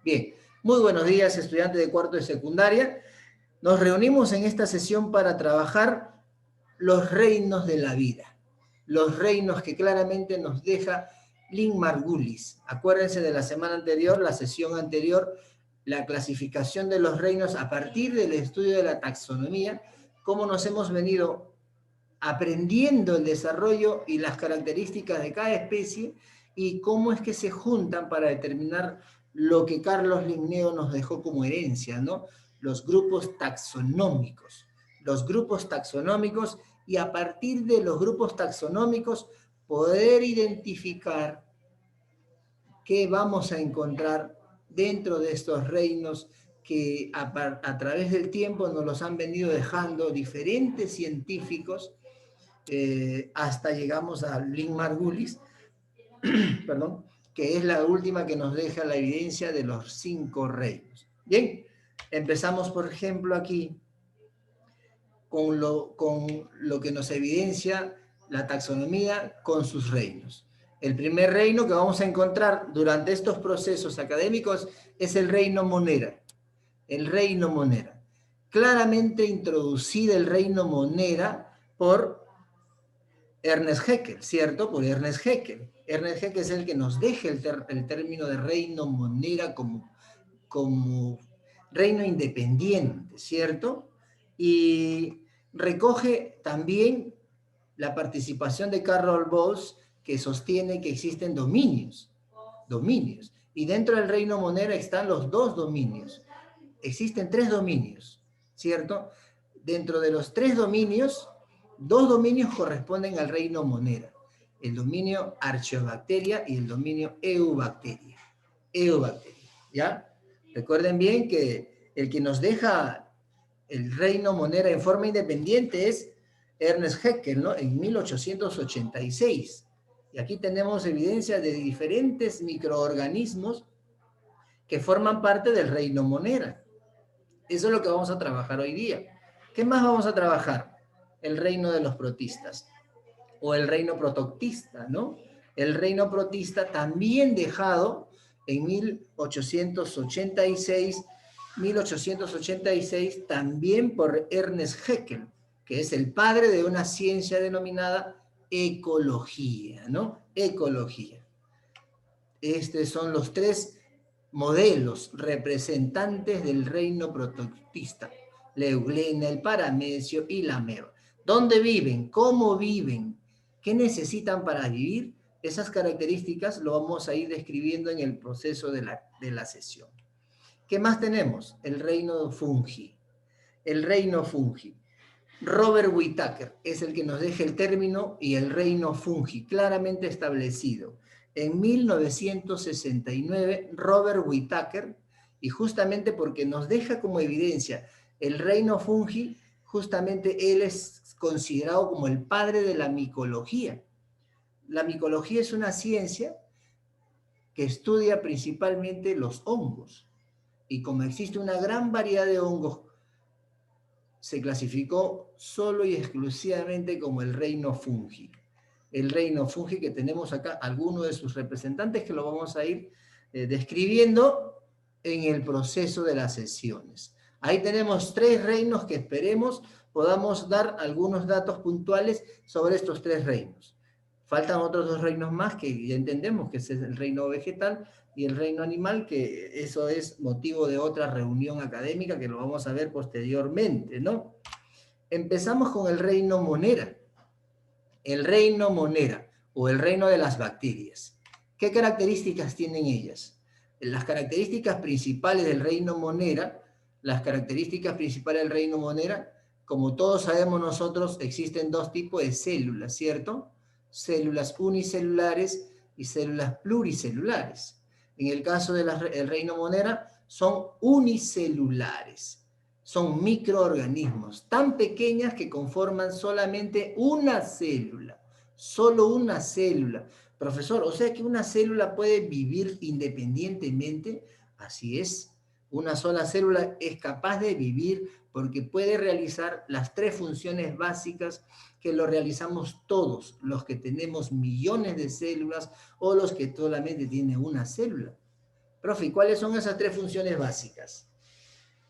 Bien, muy buenos días, estudiantes de cuarto de secundaria. Nos reunimos en esta sesión para trabajar los reinos de la vida. Los reinos que claramente nos deja Lynn Margulis. Acuérdense de la semana anterior, la sesión anterior, la clasificación de los reinos a partir del estudio de la taxonomía, cómo nos hemos venido aprendiendo el desarrollo y las características de cada especie y cómo es que se juntan para determinar lo que Carlos Linneo nos dejó como herencia, ¿no? Los grupos taxonómicos. Los grupos taxonómicos y a partir de los grupos taxonómicos poder identificar qué vamos a encontrar dentro de estos reinos que a través del tiempo nos los han venido dejando diferentes científicos hasta llegamos a Lynn Margulis, perdón, que es la última que nos deja la evidencia de los 5 reinos. Bien, empezamos por ejemplo aquí con lo que nos evidencia la taxonomía con sus reinos. El primer reino que vamos a encontrar durante estos procesos académicos es el reino Monera. El reino Monera. Claramente introducida el reino Monera por Ernest Haeckel, ¿cierto? Por Ernest Haeckel. Ernest Haeckel es el que nos deja el término de reino Monera como reino independiente, ¿cierto? Y recoge también la participación de Carol Bowles, que sostiene que existen dominios. Y dentro del reino Monera están los 2 dominios. Existen 3 dominios, ¿cierto? Dentro de los 3 dominios, 2 dominios corresponden al reino Monera. El dominio Archaeobacteria y el dominio Eubacteria. Eubacteria, ¿ya? Recuerden bien que el que nos deja el reino Monera en forma independiente es Ernest Haeckel, ¿no? En 1886. Y aquí tenemos evidencia de diferentes microorganismos que forman parte del reino Monera. Eso es lo que vamos a trabajar hoy día. ¿Qué más vamos a trabajar? El reino de los protistas o el reino protoctista, ¿no? El reino protista también dejado en 1886, también por Ernest Haeckel, que es el padre de una ciencia denominada ecología, ¿no? Ecología. Estos son los 3 modelos representantes del reino protoctista: la euglena, el paramecio y la ameba. ¿Dónde viven? ¿Cómo viven? ¿Qué necesitan para vivir? Esas características lo vamos a ir describiendo en el proceso de la sesión. ¿Qué más tenemos? El reino fungi. El reino fungi. Robert Whittaker es el que nos deja el término y el reino fungi claramente establecido. En 1969, Robert Whittaker, y justamente porque nos deja como evidencia el reino fungi, justamente él es considerado como el padre de la micología. La micología es una ciencia que estudia principalmente los hongos. Y como existe una gran variedad de hongos, se clasificó solo y exclusivamente como el reino fungi. El reino fungi que tenemos acá, algunos de sus representantes que lo vamos a ir describiendo en el proceso de las sesiones. Ahí tenemos 3 reinos que esperemos podamos dar algunos datos puntuales sobre estos 3 reinos. Faltan otros 2 reinos más que ya entendemos, que es el reino vegetal y el reino animal, que eso es motivo de otra reunión académica que lo vamos a ver posteriormente, ¿no? Empezamos con el reino Monera. El reino Monera, o el reino de las bacterias. ¿Qué características tienen ellas? Las características principales del reino Monera, como todos sabemos nosotros, existen 2 tipos de células, ¿cierto? Células unicelulares y células pluricelulares. En el caso del reino Monera, son unicelulares. Son microorganismos tan pequeñas que conforman solamente una célula. Solo una célula. Profesor, o sea que una célula puede vivir independientemente. Así es. Una sola célula es capaz de vivir porque puede realizar las 3 funciones básicas que lo realizamos todos, los que tenemos millones de células o los que solamente tienen una célula. Profe, ¿y cuáles son esas tres funciones básicas?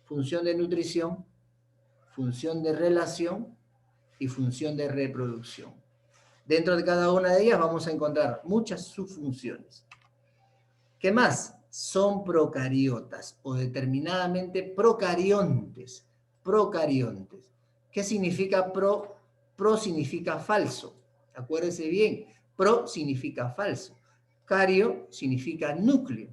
Función de nutrición, función de relación y función de reproducción. Dentro de cada una de ellas vamos a encontrar muchas subfunciones. ¿Qué más? Son procariotas o determinadamente procariontes. Procariontes. ¿Qué significa pro? Pro significa falso. Acuérdese bien, pro significa falso. Cario significa núcleo.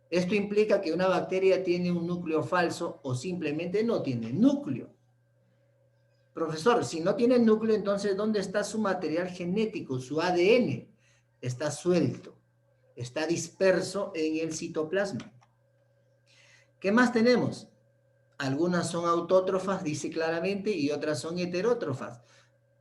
Esto implica que una bacteria tiene un núcleo falso o simplemente no tiene núcleo. Profesor, si no tiene núcleo, entonces ¿dónde está su material genético, su ADN? Está suelto, está disperso en el citoplasma. ¿Qué más tenemos? Algunas son autótrofas, dice claramente, y otras son heterótrofas.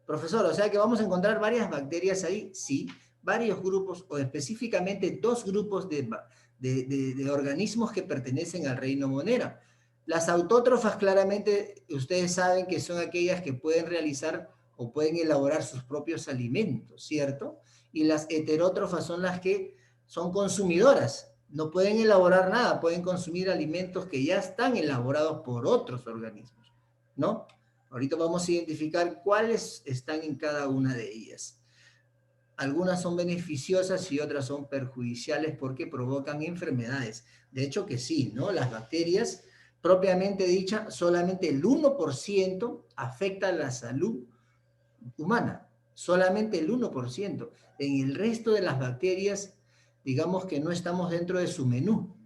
Profesor, o sea que vamos a encontrar varias bacterias ahí, sí, varios grupos, o específicamente dos grupos de organismos que pertenecen al reino Monera. Las autótrofas claramente ustedes saben que son aquellas que pueden realizar o pueden elaborar sus propios alimentos, ¿cierto? Y las heterótrofas son las que son consumidoras, no pueden elaborar nada, pueden consumir alimentos que ya están elaborados por otros organismos, ¿no? Ahorita vamos a identificar cuáles están en cada una de ellas. Algunas son beneficiosas y otras son perjudiciales porque provocan enfermedades. De hecho que sí, ¿no? Las bacterias, propiamente dicha, solamente el 1% afecta a la salud humana. Solamente el 1%. En el resto de las bacterias, digamos que no estamos dentro de su menú.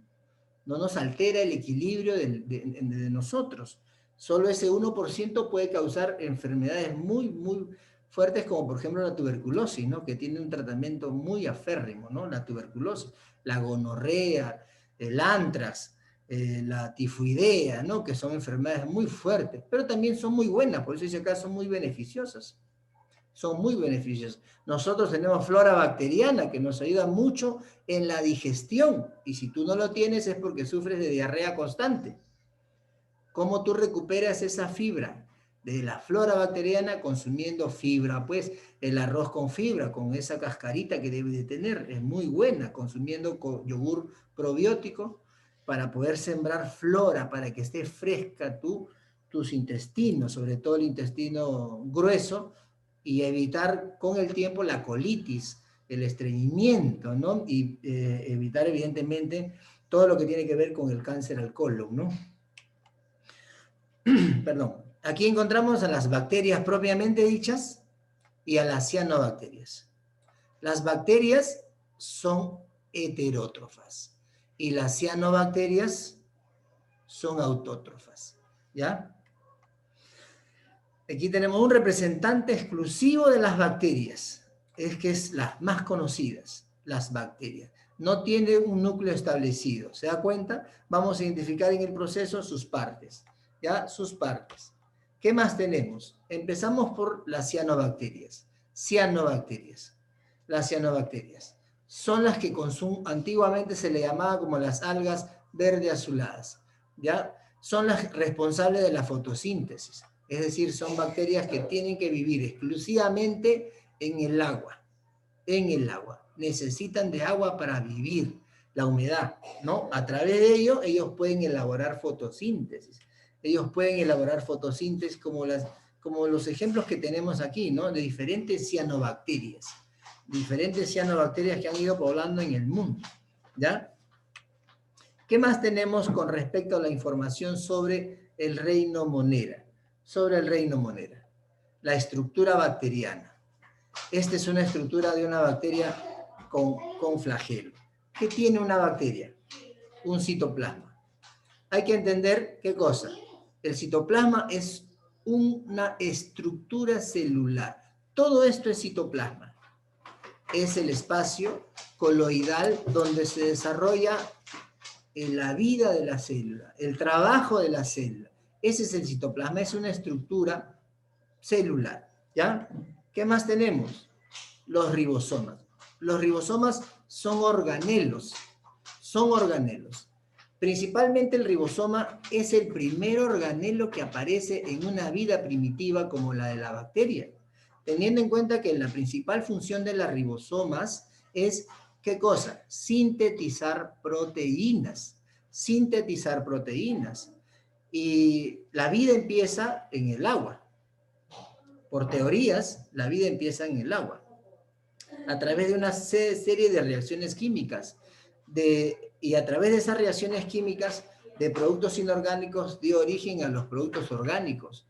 No nos altera el equilibrio de nosotros. Solo ese 1% puede causar enfermedades muy fuertes, como por ejemplo la tuberculosis, ¿no? Que tiene un tratamiento muy aférrimo, ¿no? La tuberculosis, la gonorrea, el antrax, la tifoidea, ¿no? Que son enfermedades muy fuertes, pero también son muy buenas, por eso dice acá, son muy beneficiosas. Son muy beneficiosas. Nosotros tenemos flora bacteriana que nos ayuda mucho en la digestión, y si tú no lo tienes es porque sufres de diarrea constante. ¿Cómo tú recuperas esa fibra de la flora bacteriana? Consumiendo fibra, pues el arroz con fibra, con esa cascarita que debe de tener, es muy buena, consumiendo yogur probiótico para poder sembrar flora, para que esté fresca tus intestinos, sobre todo el intestino grueso, y evitar con el tiempo la colitis, el estreñimiento, ¿no? Y evitar evidentemente todo lo que tiene que ver con el cáncer al colon, ¿no? Perdón. Aquí encontramos a las bacterias propiamente dichas y a las cianobacterias. Las bacterias son heterótrofas y las cianobacterias son autótrofas, ¿ya? Aquí tenemos un representante exclusivo de las bacterias, es que es las más conocidas, las bacterias. No tiene un núcleo establecido, ¿se da cuenta? Vamos a identificar en el proceso sus partes, ¿ya? Sus partes. ¿Qué más tenemos? Empezamos por las cianobacterias. Cianobacterias. Las cianobacterias son las que antiguamente se le llamaba como las algas verde azuladas, ¿ya? Son las responsables de la fotosíntesis. Es decir, son bacterias que tienen que vivir exclusivamente en el agua. En el agua. Necesitan de agua para vivir, la humedad, ¿no? A través de ello, ellos pueden elaborar fotosíntesis. Ellos pueden elaborar fotosíntesis como los ejemplos que tenemos aquí, ¿no? De diferentes cianobacterias. Diferentes cianobacterias que han ido poblando en el mundo, ¿ya? ¿Qué más tenemos con respecto a la información sobre el reino Monera? Sobre el reino Monera. La estructura bacteriana. Esta es una estructura de una bacteria con flagelo. ¿Qué tiene una bacteria? Un citoplasma. Hay que entender qué cosa. El citoplasma es una estructura celular. Todo esto es citoplasma. Es el espacio coloidal donde se desarrolla la vida de la célula, el trabajo de la célula. Ese es el citoplasma, es una estructura celular, ¿ya? ¿Qué más tenemos? Los ribosomas. Los ribosomas son organelos, Principalmente el ribosoma es el primer organelo que aparece en una vida primitiva como la de la bacteria, teniendo en cuenta que la principal función de las ribosomas es ¿Qué cosa? Sintetizar proteínas. Sintetizar proteínas. Y la vida empieza en el agua. Por teorías, la vida empieza en el agua. A través de una serie de reacciones químicas. Y a través de esas reacciones químicas de productos inorgánicos dio origen a los productos orgánicos.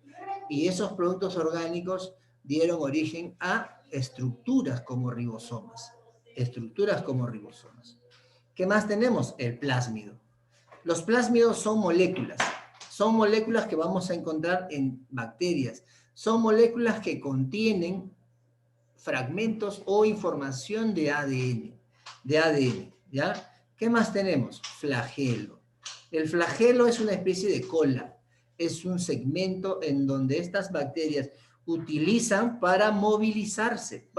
Y esos productos orgánicos dieron origen a estructuras como ribosomas. Estructuras como ribosomas. ¿Qué más tenemos? El plásmido. Los plásmidos son moléculas. Son moléculas que vamos a encontrar en bacterias. Son moléculas que contienen fragmentos o información de ADN. ¿Ya? ¿Qué más tenemos? Flagelo. El flagelo es una especie de cola. Es un segmento en donde estas bacterias utilizan para movilizarse.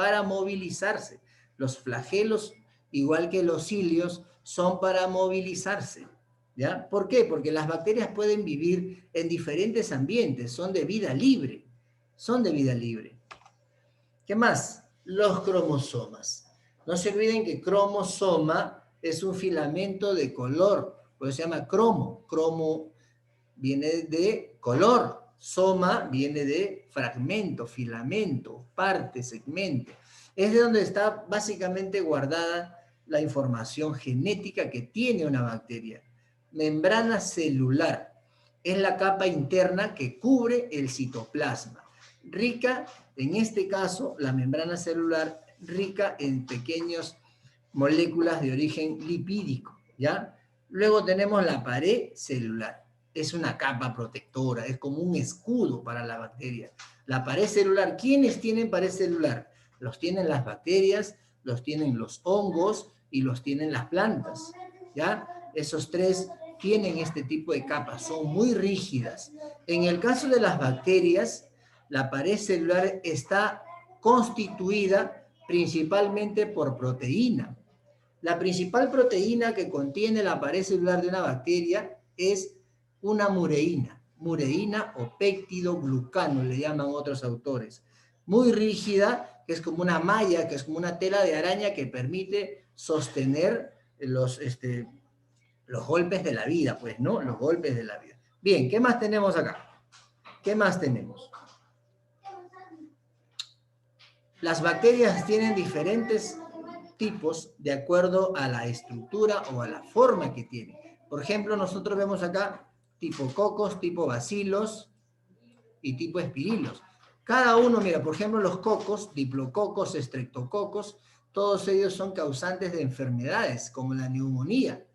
Los flagelos, igual que los cilios, son para movilizarse. ¿Ya? ¿Por qué? Porque las bacterias pueden vivir en diferentes ambientes, son de vida libre. ¿Qué más? Los cromosomas. No se olviden que cromosoma es un filamento de color, por eso se llama cromo. Cromo viene de color, soma viene de fragmento, filamento, parte, segmento. Es de donde está básicamente guardada la información genética que tiene una bacteria. Membrana celular es la capa interna que cubre el citoplasma. Rica, en este caso, la membrana celular, rica en pequeñas moléculas de origen lipídico, ¿ya? Luego tenemos la pared celular. Es una capa protectora, es como un escudo para la bacteria. La pared celular, ¿quiénes tienen pared celular? Los tienen las bacterias, los tienen los hongos y los tienen las plantas, ¿ya? Esos tres tienen este tipo de capas, son muy rígidas. En el caso de las bacterias, la pared celular está constituida principalmente por proteína. La principal proteína que contiene la pared celular de una bacteria es una mureína o péptidoglucano, le llaman otros autores. Muy rígida, que es como una malla, que es como una tela de araña que permite sostener los golpes de la vida, pues, ¿no? Los golpes de la vida. Bien, ¿qué más tenemos acá? ¿Qué más tenemos? Las bacterias tienen diferentes tipos de acuerdo a la estructura o a la forma que tienen. Por ejemplo, nosotros vemos acá tipo cocos, tipo bacilos y tipo espirilos. Cada uno, mira, por ejemplo, los cocos, diplococos, estreptococos, todos ellos son causantes de enfermedades como la neumonía.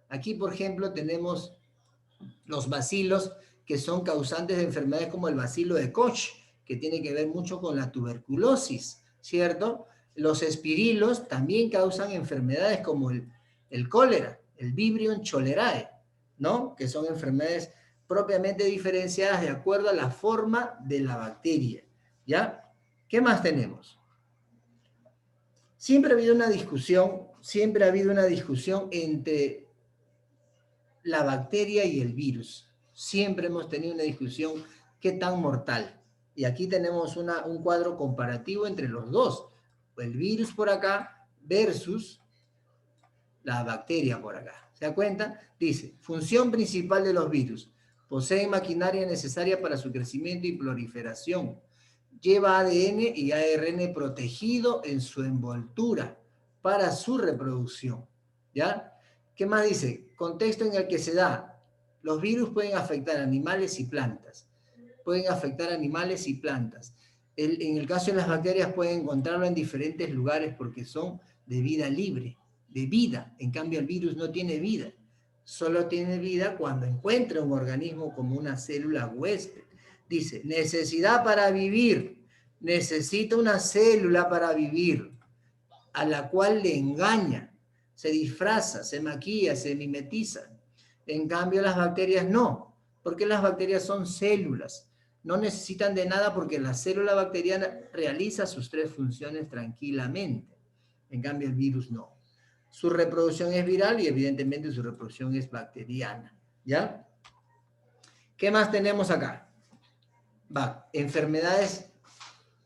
Aquí, por ejemplo, tenemos los bacilos que son causantes de enfermedades como el bacilo de Koch, que tiene que ver mucho con la tuberculosis, ¿cierto? Los espirilos también causan enfermedades como el cólera, el Vibrio cholerae, ¿no? Que son enfermedades propiamente diferenciadas de acuerdo a la forma de la bacteria, ¿ya? ¿Qué más tenemos? Siempre ha habido una discusión entre la bacteria y el virus. Siempre hemos tenido una discusión qué tan mortal. Y aquí tenemos un cuadro comparativo entre los dos. El virus por acá versus la bacteria por acá. ¿Se da cuenta? Dice, función principal de los virus. Poseen maquinaria necesaria para su crecimiento y proliferación. Lleva ADN y ARN protegido en su envoltura para su reproducción. ¿Ya? ¿Qué más dice? Contexto en el que se da. Los virus pueden afectar animales y plantas. En el caso de las bacterias pueden encontrarlo en diferentes lugares porque son de vida libre, de vida. En cambio, el virus no tiene vida. Solo tiene vida cuando encuentra un organismo como una célula huésped. Dice, necesidad para vivir. Necesita una célula para vivir, a la cual le engaña, se disfraza, se maquilla, se mimetiza. En cambio, las bacterias no, porque las bacterias son células. No necesitan de nada porque la célula bacteriana realiza sus tres funciones tranquilamente. En cambio, el virus no. Su reproducción es viral y evidentemente su reproducción es bacteriana. ¿Ya? ¿Qué más tenemos acá? Enfermedades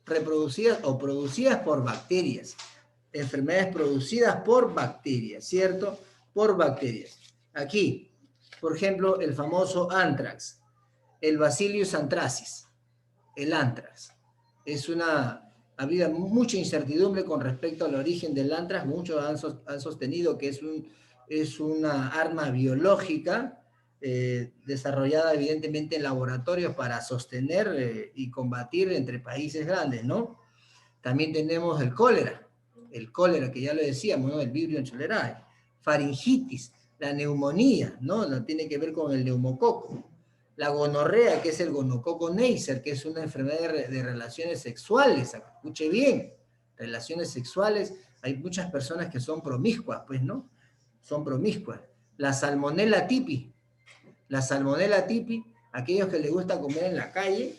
reproducidas o producidas por bacterias. enfermedades producidas por bacterias, ¿cierto? Por bacterias. Aquí, por ejemplo, el famoso anthrax, el Bacillus anthracis, el anthrax. Ha habido mucha incertidumbre con respecto al origen del anthrax. Muchos han sostenido que es una arma biológica desarrollada evidentemente en laboratorios para sostener y combatir entre países grandes, ¿no? También tenemos el cólera que ya lo decíamos, ¿no? El Vibrio cholerae, faringitis, la neumonía, ¿no? No tiene que ver con el neumococo. La gonorrea, que es el gonococo Neisser, que es una enfermedad de relaciones sexuales, escuche bien, relaciones sexuales, hay muchas personas que son promiscuas, pues, ¿no? Son promiscuas. La salmonella tipi, aquellos que les gusta comer en la calle,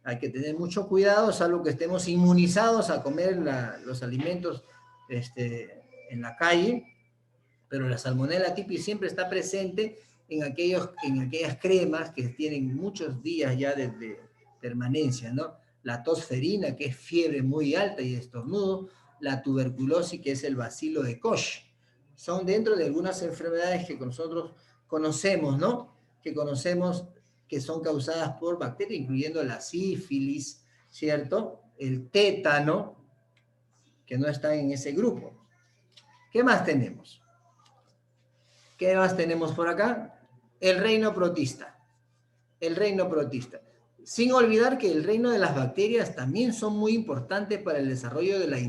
hay que tener mucho cuidado, salvo que estemos inmunizados a comer los alimentos en la calle, pero la salmonella tipi siempre está presente en aquellas cremas que tienen muchos días ya de permanencia, ¿no? La tosferina, que es fiebre muy alta y estornudo, la tuberculosis, que es el bacilo de Koch. Son dentro de algunas enfermedades que nosotros conocemos, ¿no? Que conocemos que son causadas por bacterias, incluyendo la sífilis, ¿cierto? El tétano, que no está en ese grupo. ¿Qué más tenemos? ¿Qué más tenemos por acá? El reino protista. El reino protista. Sin olvidar que el reino de las bacterias también son muy importantes para el desarrollo de la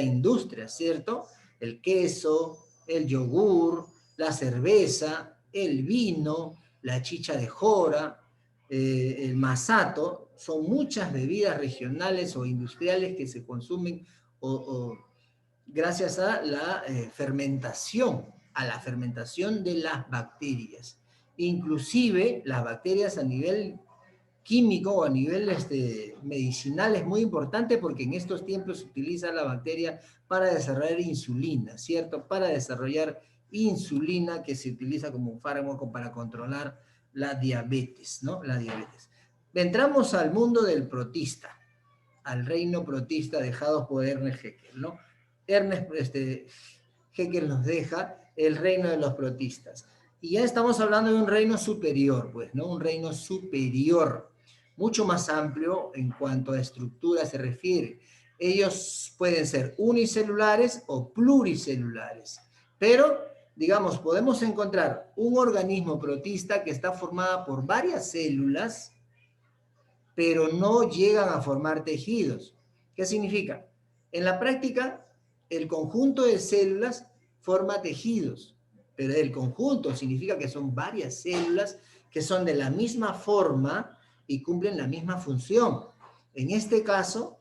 industria, ¿cierto? El queso, el yogur, la cerveza, el vino, la chicha de jora, el masato, son muchas bebidas regionales o industriales que se consumen gracias a la fermentación de las bacterias. Inclusive las bacterias a nivel químico o a nivel medicinal es muy importante porque en estos tiempos se utiliza la bacteria para desarrollar insulina, ¿cierto? Para desarrollar insulina que se utiliza como un fármaco para controlar la diabetes, ¿no? La diabetes. Entramos al mundo del protista, al reino protista dejados por Ernest Haeckel, ¿no? Ernest Haeckel nos deja el reino de los protistas. Y ya estamos hablando de un reino superior, pues, ¿no? Un reino superior, mucho más amplio en cuanto a estructura se refiere. Ellos pueden ser unicelulares o pluricelulares, pero, digamos, podemos encontrar un organismo protista que está formado por varias células, pero no llegan a formar tejidos. ¿Qué significa? En la práctica, el conjunto de células forma tejidos, pero el conjunto significa que son varias células que son de la misma forma y cumplen la misma función. En este caso,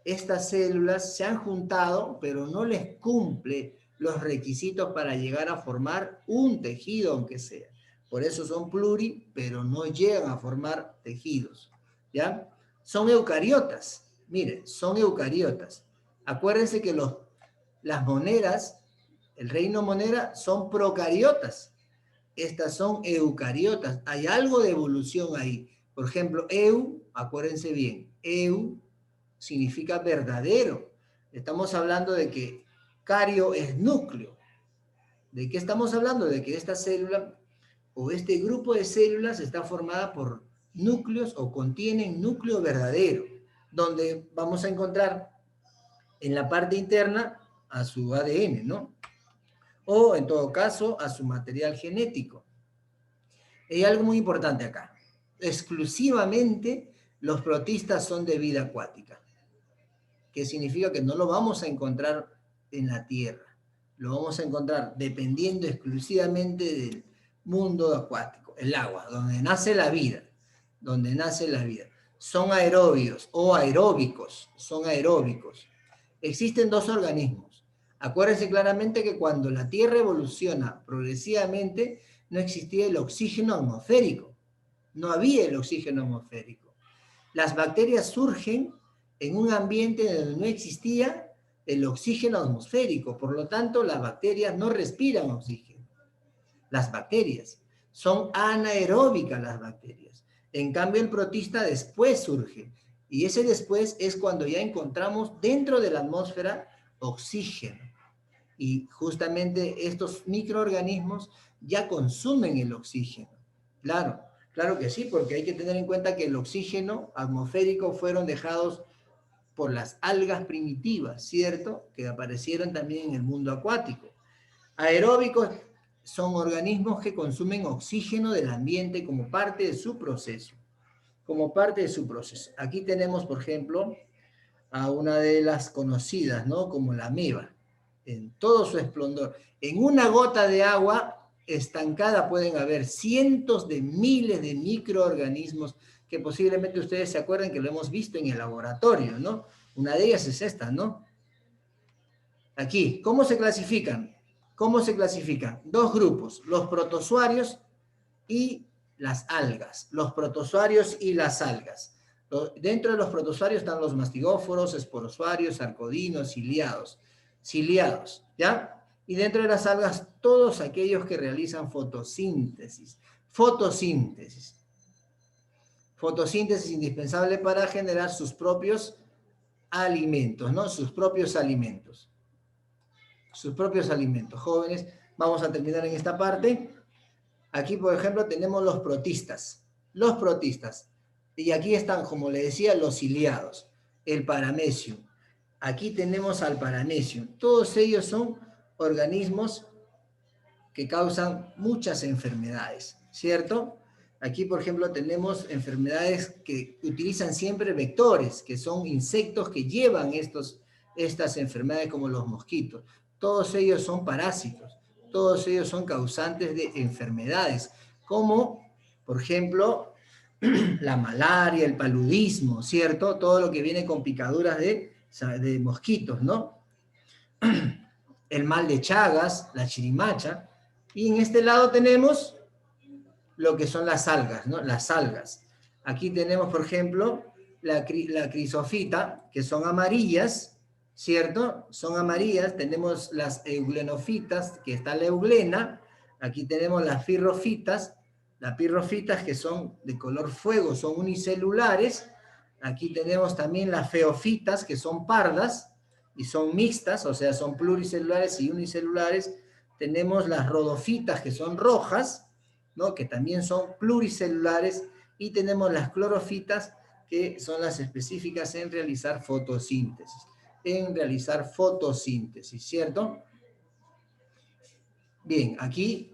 estas células se han juntado, pero no les cumple los requisitos para llegar a formar un tejido, aunque sea. Por eso son pluri, pero no llegan a formar tejidos. ¿Ya? Son eucariotas. Miren, son eucariotas. Acuérdense que las moneras, el reino monera, son procariotas. Estas son eucariotas. Hay algo de evolución ahí. Por ejemplo, acuérdense bien, significa verdadero. Estamos hablando de que cario es núcleo. ¿De qué estamos hablando? De que esta célula o este grupo de células está formada por núcleos o contienen núcleo verdadero, donde vamos a encontrar en la parte interna a su ADN, ¿no? O en todo caso a su material genético. Hay algo muy importante acá. Exclusivamente los protistas son de vida acuática, que significa que no lo vamos a encontrar en la Tierra. Lo vamos a encontrar dependiendo exclusivamente del mundo acuático, el agua, donde nace la vida, Son aerobios o aeróbicos, son aeróbicos. Existen dos organismos. Acuérdense claramente que cuando la Tierra evoluciona progresivamente, no existía el oxígeno atmosférico. No había el oxígeno atmosférico. Las bacterias surgen en un ambiente donde no existía el oxígeno atmosférico. Por lo tanto, las bacterias no respiran oxígeno. Las bacterias son anaeróbicas, las bacterias. En cambio, el protista después surge Y ese después es cuando ya encontramos dentro de la atmósfera oxígeno. Y justamente estos microorganismos ya consumen el oxígeno. Claro, claro que sí, porque hay que tener en cuenta que el oxígeno atmosférico fueron dejados por las algas primitivas, ¿cierto? Que aparecieron también en el mundo acuático. Aeróbicos son organismos que consumen oxígeno del ambiente como parte de su proceso. Como parte de su proceso. Aquí tenemos, por ejemplo, a una de las conocidas, ¿no? Como la ameba, en todo su esplendor. En una gota de agua estancada pueden haber cientos de miles de microorganismos que posiblemente ustedes se acuerdan que lo hemos visto en el laboratorio, ¿no? Una de ellas es esta, ¿no? Aquí, ¿cómo se clasifican? ¿Cómo se clasifican? Dos grupos, los protozoarios y las algas. Los protozoarios y las algas. Dentro de los protozoarios están los mastigóforos, esporozoarios, arcodinos, ciliados, ¿ya? Y dentro de las algas, todos aquellos que realizan fotosíntesis. Fotosíntesis. Fotosíntesis indispensable para generar sus propios alimentos, ¿no? Sus propios alimentos. Sus propios alimentos. Jóvenes, vamos a terminar en esta parte. Aquí, por ejemplo, tenemos los protistas. Los protistas. Y aquí están, como le decía, los ciliados. El paramecium. Aquí tenemos al paramecium. Todos ellos son organismos que causan muchas enfermedades, ¿cierto? Aquí, por ejemplo, tenemos enfermedades que utilizan siempre vectores, que son insectos que llevan estas enfermedades como los mosquitos. Todos ellos son parásitos, todos ellos son causantes de enfermedades, como, por ejemplo, la malaria, el paludismo, ¿cierto? Todo lo que viene con picaduras de mosquitos, ¿no? El mal de Chagas, la chirimacha. Y en este lado tenemos lo que son las algas, ¿no? Las algas. Aquí tenemos, por ejemplo, la crisofita, que son amarillas, ¿cierto? Son amarillas. Tenemos las euglenofitas, que está la euglena. Aquí tenemos las pirrofitas que son de color fuego, son unicelulares. Aquí tenemos también las feofitas, que son pardas y son mixtas, o sea, son pluricelulares y unicelulares. Tenemos las rodofitas, que son rojas, ¿no? Que también son pluricelulares, y tenemos las clorofitas, que son las específicas en realizar fotosíntesis. ¿Cierto? Bien, aquí